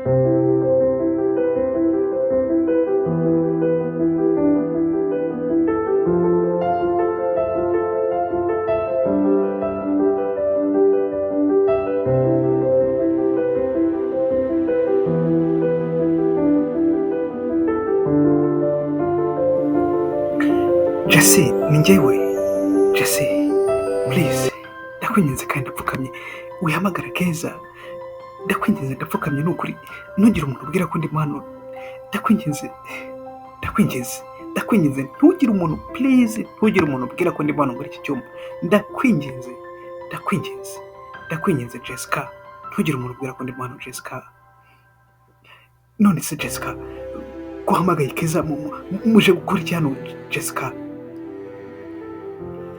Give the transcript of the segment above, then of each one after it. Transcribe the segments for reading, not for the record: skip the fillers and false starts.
Jesse, ni njyewe. Jesse, please, ndakwinginze kandi ndapfukamye wihamagara Keza. Ndakwinginze ndapfukamye n'ukuri, ntugire umuntu ubwira ko ndimo hano. Ndakwinginze ntugire umuntu, please, ntugire umuntu ubwira ko ndimo hano muri iki cyumba. Ndakwinginze Jessica, ntugire umuntu ubwira ko ndimo hano Jessica. None se Jessica, guhamagaye Keza muje gukora iki hano Jessica?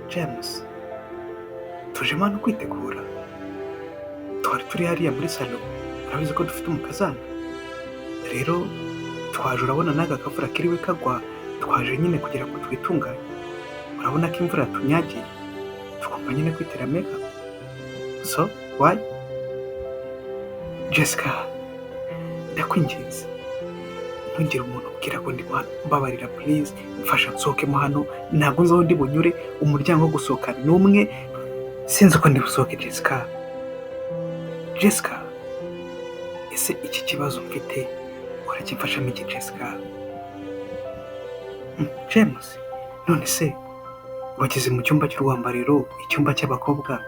James, tujemo hano kwitegura. Twari turi hariya muri salo, urabizi ko dufite umukazana. Rero twaje, urabona n'aka kavura kiriwe kagwa, twaje nyine kugira ngo twitunganye. Urabona ko imvura yatunyagiye, tugomba nyine kwitera makeup. So, why? Jessica, ndakwinginze ntugire umuntu ubwira ko ndimo hano. Mbabarira please, mfasha nsohokemo hano. Ntabwo nzi aho ndi bunyure, umuryango wo gusohoka ni umwe, sinzi uko ndi busohoke Jessica, ese iki kibazo mfite urakimfashamo iki Jessica? James, none se wageze mu cyumba cy'urwambariro, icyumba cy'abakobwa,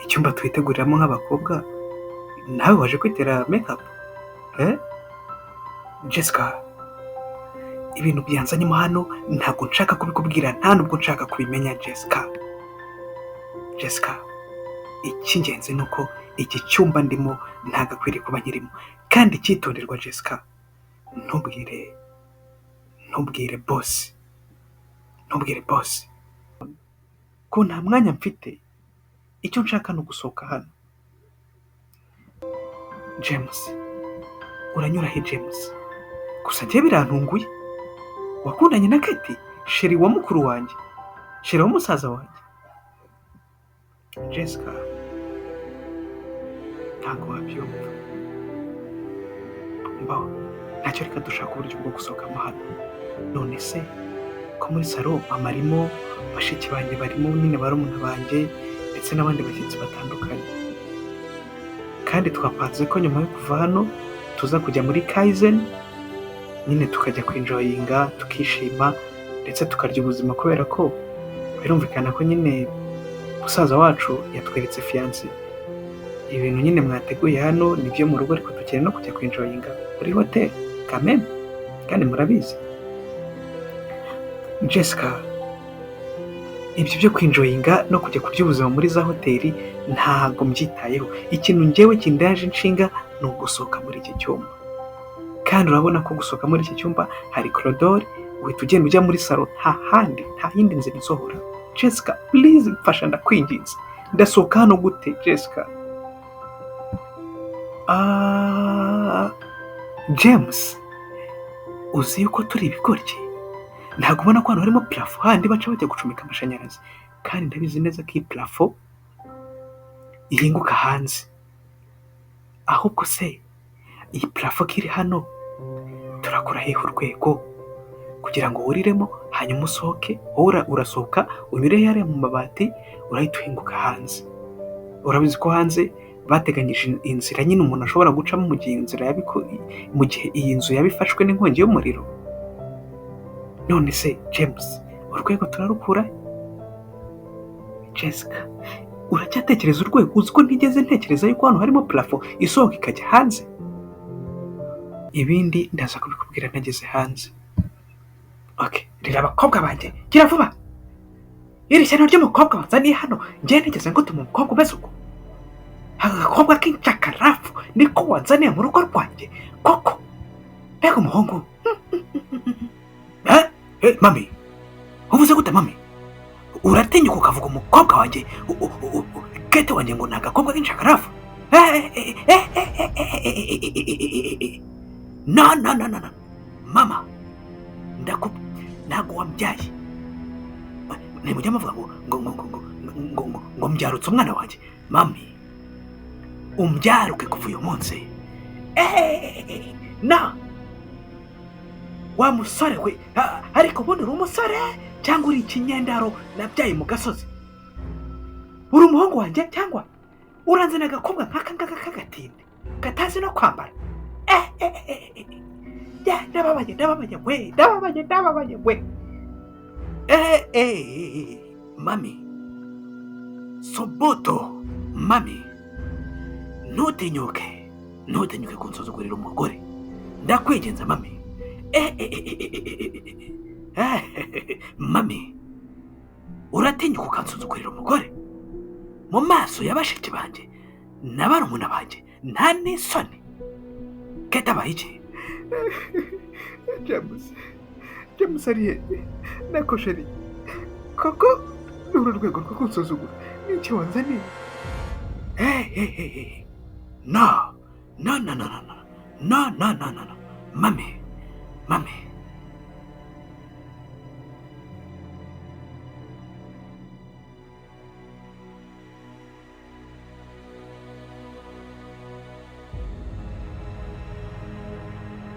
icyumba twiteguriramo nk'abakobwa, nawe waje kwitera makeup? Jessica, ibintu byanzanyemo hano ntabwo nshaka kubikubwira, nta nubwo nshaka kubimenya Jessica, icy'ingenzi ni uko iki cyumba ndimo ntabwo akwiriye kuba nkirimo. Kandi icyitonderwa Jessica, ntubwire boss ko nta mwanya mfite. Icyo nshaka ni ugusohoka hano. James, uranyura he James? Gusa njye birantunguye, wakundanye na Kate, sheri wa mukuru wanjye, sheri wa musaza wanjye. Jessica, ntabwo wabyumva. Mbaho, ntacyo, reka dushaka uburyo bwo gusohokamo hano. None se ko muri salo mama arimo, bashiki banjye barimo, nyine barumuna banjye ndetse n'abandi bashyitsi batandukanye. Kandi twapanze ko nyuma yo kuva hano tuza kujya muri Kaizen, nyine tukajya kwinjoyinga, tukishima ndetse tukarya ubuzima, kubera ko birumvikana ko nyine musaza wacu yatweretse fiance. Ibintu nyine mwateguye hano nibyo mu rugo, ariko dukeneye no kujya kwinjoyinga muri hoteli kameme, kandi murabizi. Jessica, ibyo byo kwinjoyinga no kujya kurya ubuzima muri za hoteli ntabwo mbyitayeho. Ikintu njyewe kindaje inshinga ni ugusohoka muri iki cyumba. Kandi urabona ko gusohoka muri iki cyumba hari koridoro, uhita ugenda ujya muri salo, nta yindi nzira isohora. Jessica, please, mfasha ndakwinginze. Ndasohoka hano gute Jessica? James, uzi yuko turi ibigoryi? Ntabwo ubona ko hano harimo plafo handi baca bajya gucomeka amashanyarazi? Kandi ndabizi neza ko iyi plafo ihinguka hanze. Ahubwo se iyi plafo kiri hano turakora hehe urwego kugira ngo wuriremo hanyuma usohoke? Wowe urasohoka unyure hariya mu mabati, urahita uhinguka hanze. Urabizi ko hanze bateganyije inzira nyine umuntu ashobora gucamo mu gihe iyi nzu yabifashwe n'inkongi y'umuriro. None se James, urwego turarukura? Jessica, uracyatekereza urwego? Uzi ko ntigeze ntekereza yuko hano harimo plafo isohoka ikajya hanze. Ibindi ndaza kubikubwira ntageze hanze. Okay, rero abakobwa banjye, gira vuba. Iri shyano ry'umukobwa wanzaniye hano, njye ntigeze ngo tumu umukobwa umeze uko. Agakobwa k'inshakarafu niko wanzaniye mu rugo rwanjye koko? Mbega umuhungu. Mami, uvuze gute mami? Uratinyuka ukavuga umukobwa wanjye Kate wanjye ngo ni agakobwa k'inshakarafu? No, mama, ntabwo wambyaye. Nimujya muvuga ngo mbyarutse umwana wanjye. Mami, umbyaruke kuva uyu munsi. na wa musore we, ariko ubundi uri umusore cyangwa uri ikinyendaro nabyaye mu gasozi? uri umuhungu wanjye cyangwa uranzana agakobwa nk'aka ngaka k'agatinde katazi no kwambara? ndababaye we. Mami soboto, mami ntutinyuke kunsuzugurira umugore, ndakwigenza mami. Mami uratinyuka ukansuzugurira umugore mu maso ya bashiki banjye na barumuna banjye, nta n'isoni? ketabaye iki? James ariye nakosheri koko uru rwego rwo kunsuzugura n'iki wanzaniye? No, mami